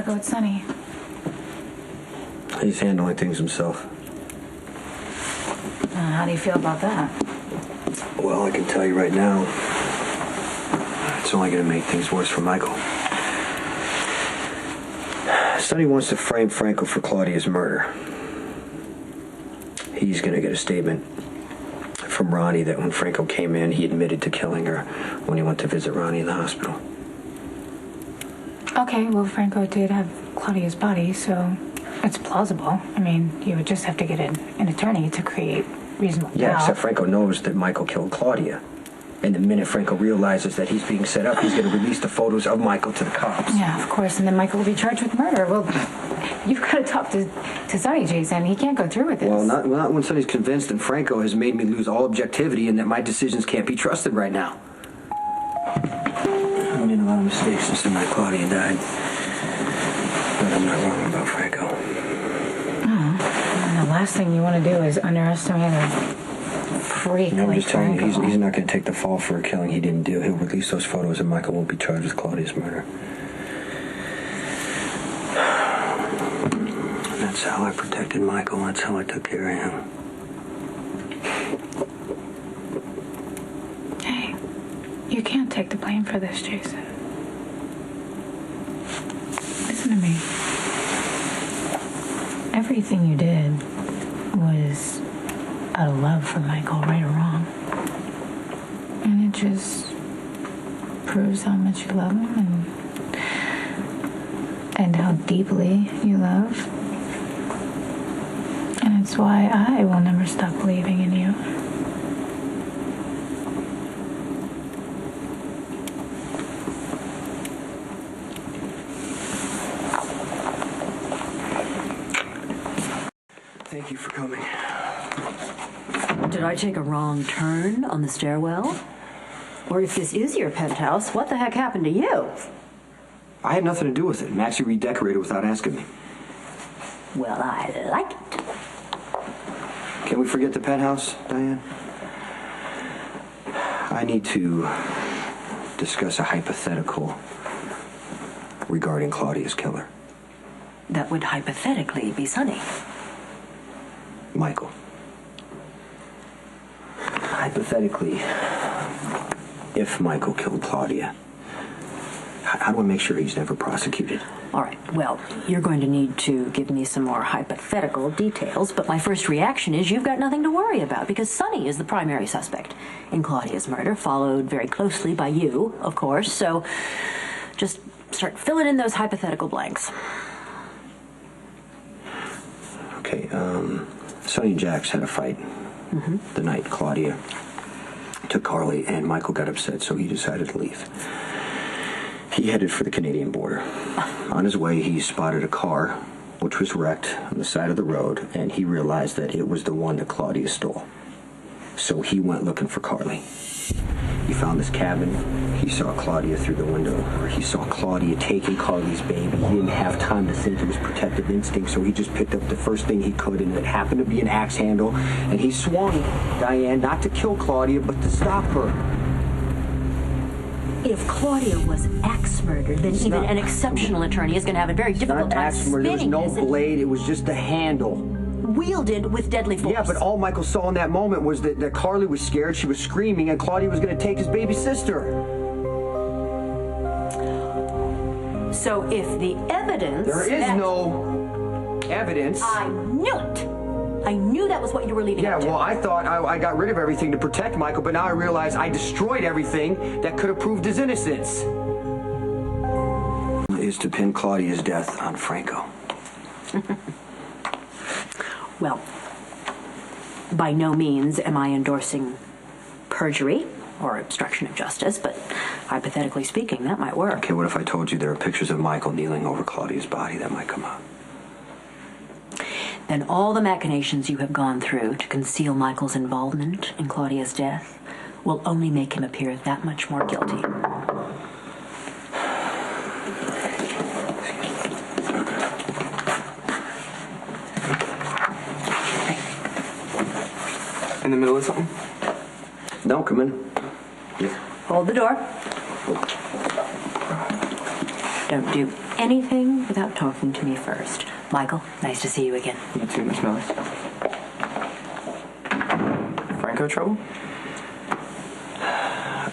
Marco, it's Sonny. He's handling things himself. How do you feel about that? Well, I can tell you right now, it's only going to make things worse for Michael. Sonny wants to frame Franco for Claudia's murder. He's going to get a statement from Ronnie that when Franco came in, he admitted to killing her when he went to visit Ronnie in the hospital. Okay, well, Franco did have Claudia's body, so it's plausible. I mean, you would just have to get an attorney to create reasonable doubt. Yeah, except Franco knows that Michael killed Claudia. And the minute Franco realizes that he's being set up, he's going to release the photos of Michael to the cops. Yeah, of course, and then Michael will be charged with murder. Well, you've got to talk to Sonny, Jason. He can't go through with this. Well, not when Sonny's convinced that Franco has made me lose all objectivity and that my decisions can't be trusted right now. I made a lot of mistakes since the night Claudia died. But I'm not wrong about Franco. And the last thing you want to do is underestimate a freak I'm like just telling you, Franco. he's not going to take the fall for a killing he didn't do. He'll release those photos and Michael won't be charged with Claudia's murder. That's how I protected Michael. That's how I took care of him. Hey, you can't take the blame for this, Jason. Listen to me. Everything you did was out of love for Michael, right or wrong. And it just proves how much you love him and how deeply you love. And it's why I will never stop believing in you. Thank you for coming. Did I take a wrong turn on the stairwell? Or if this is your penthouse, what the heck happened to you? I had nothing to do with it. Maxie redecorated without asking me. Well, I like it. Can we forget the penthouse, Diane? I need to discuss a hypothetical regarding Claudia's killer. That would hypothetically be Sonny. Michael. Hypothetically, if Michael killed Claudia, how do I make sure he's never prosecuted? All right, well, you're going to need to give me some more hypothetical details, but my first reaction is you've got nothing to worry about because Sonny is the primary suspect in Claudia's murder, followed very closely by you, of course, so just start filling in those hypothetical blanks. Okay, Sonny and Jax had a fight the night Claudia took Carly, and Michael got upset, so he decided to leave. He headed for the Canadian border. On his way, he spotted a car, which was wrecked on the side of the road, and he realized that it was the one that Claudia stole. So he went looking for Carly. He found this cabin. He saw Claudia through the window. He saw Claudia taking Carly's baby. He didn't have time to think. It was protective instinct, so he just picked up the first thing he could, and it happened to be an axe handle. And he swung, Diane, not to kill Claudia, but to stop her. If Claudia was axe murdered, then even an exceptional attorney is going to have a very difficult time axe murder. There was spinning no this. blade. It was just a handle. Wielded with deadly force. Yeah, but all Michael saw in that moment was that Carly was scared, she was screaming, and Claudia was going to take his baby sister. So if the evidence... There is no evidence. I knew it. I knew that was what you were leading up to. Yeah, well, I thought I got rid of everything to protect Michael, but now I realize I destroyed everything that could have proved his innocence. Is to pin Claudia's death on Franco. Well, by no means am I endorsing perjury or obstruction of justice, but hypothetically speaking, that might work. Okay, what if I told you there are pictures of Michael kneeling over Claudia's body? That might come out. Then all the machinations you have gone through to conceal Michael's involvement in Claudia's death will only make him appear that much more guilty. In the middle of something? No, come in. Yeah. Hold the door. Don't do anything without talking to me first. Michael, nice to see you again. You too, Miss Millis. Franco trouble?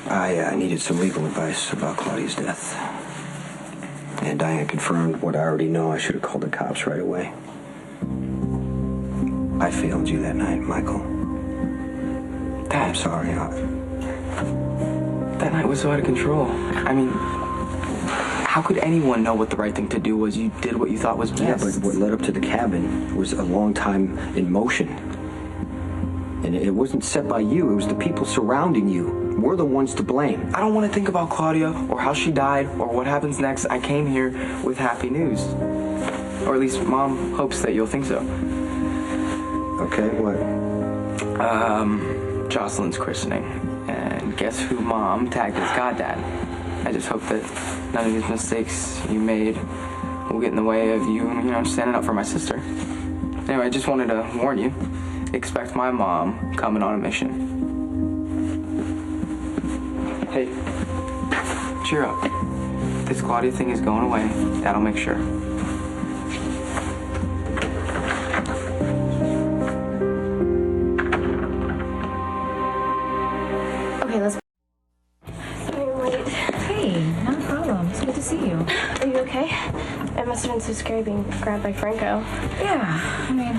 I needed some legal advice about Claudia's death. And Diane confirmed what I already know. I should have called the cops right away. I failed you that night, Michael. I'm sorry. That night was so out of control. I mean, how could anyone know what the right thing to do was? You did what you thought was best. Yeah, but what led up to the cabin was a long time in motion. And it wasn't set by you. It was the people surrounding you. We're the ones to blame. I don't want to think about Claudia or how she died or what happens next. I came here with happy news. Or at least Mom hopes that you'll think so. Okay, what? Jocelyn's christening. And guess who Mom tagged as goddad? I just hope that none of these mistakes you made will get in the way of you, standing up for my sister. Anyway, I just wanted to warn you. Expect my mom coming on a mission. Hey, cheer up. This Claudia thing is going away. That'll make sure. Okay, let's. Sorry I'm late. Hey, no problem. It's good to see you. Are you okay? It must have been so scary being grabbed by Franco. Yeah, I mean,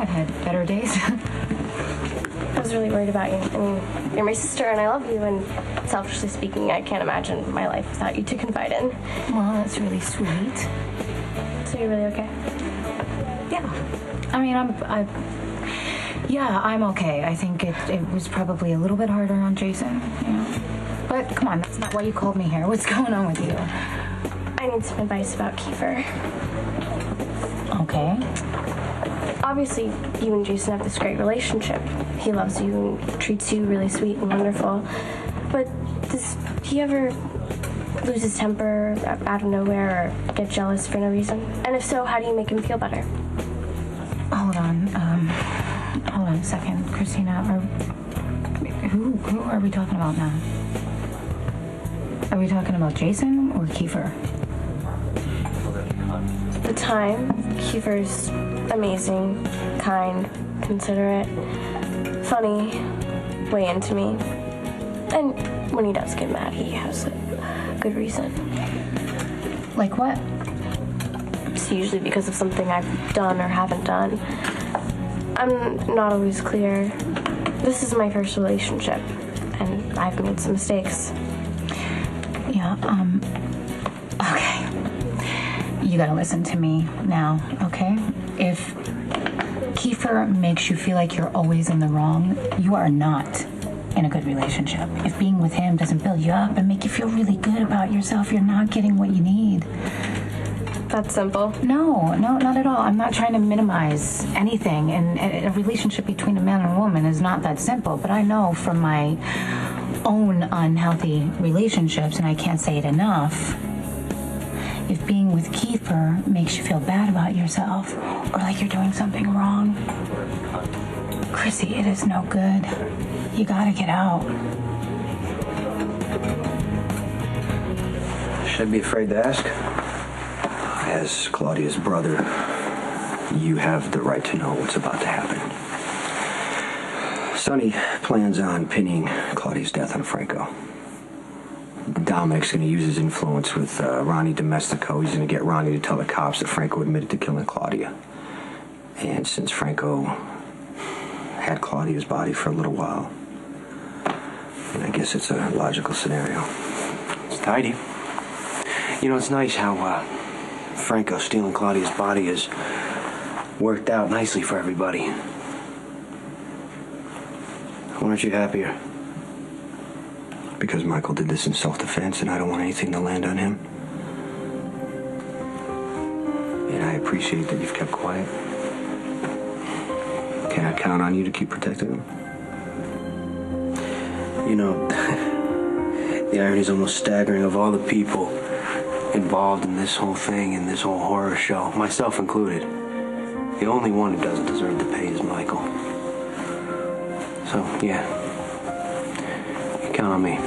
I've had better days. I was really worried about you. I mean, you're my sister and I love you, and selfishly speaking, I can't imagine my life without you to confide in. Well, that's really sweet. So you're really okay? Yeah. I mean, I'm okay. I think it was probably a little bit harder on Jason, But come on, that's not why you called me here. What's going on with you? I need some advice about Kiefer. Okay. Obviously, you and Jason have this great relationship. He loves you and treats you really sweet and wonderful. But does he ever lose his temper out of nowhere or get jealous for no reason? And if so, how do you make him feel better? Hold on a second, Christina. Who are we talking about now? Are we talking about Jason or Kiefer? The time, Kiefer's amazing, kind, considerate, funny, way into me. And when he does get mad, he has a good reason. Like what? It's usually because of something I've done or haven't done. I'm not always clear. This is my first relationship, and I've made some mistakes. Yeah, okay. You gotta listen to me now, okay? If Kiefer makes you feel like you're always in the wrong, you are not in a good relationship. If being with him doesn't build you up and make you feel really good about yourself, you're not getting what you need. That's simple. No, not at all. I'm not trying to minimize anything. And a relationship between a man and a woman is not that simple. But I know from my own unhealthy relationships, and I can't say it enough, if being with Kiefer makes you feel bad about yourself or like you're doing something wrong, Chrissy, it is no good. You gotta get out. Should I be afraid to ask? As Claudia's brother, you have the right to know what's about to happen. Sonny plans on pinning Claudia's death on Franco. Dominic's going to use his influence with Ronnie Domestico. He's going to get Ronnie to tell the cops that Franco admitted to killing Claudia. And since Franco had Claudia's body for a little while, I guess it's a logical scenario. It's tidy. It's nice how Franco stealing Claudia's body has worked out nicely for everybody. Why aren't you happier? Because Michael did this in self-defense and I don't want anything to land on him. And I appreciate that you've kept quiet. Can I count on you to keep protecting him? The irony is almost staggering. Of all the people involved in this whole thing and this whole horror show, myself included, the only one who doesn't deserve the pay is Michael. So, yeah, you count on me.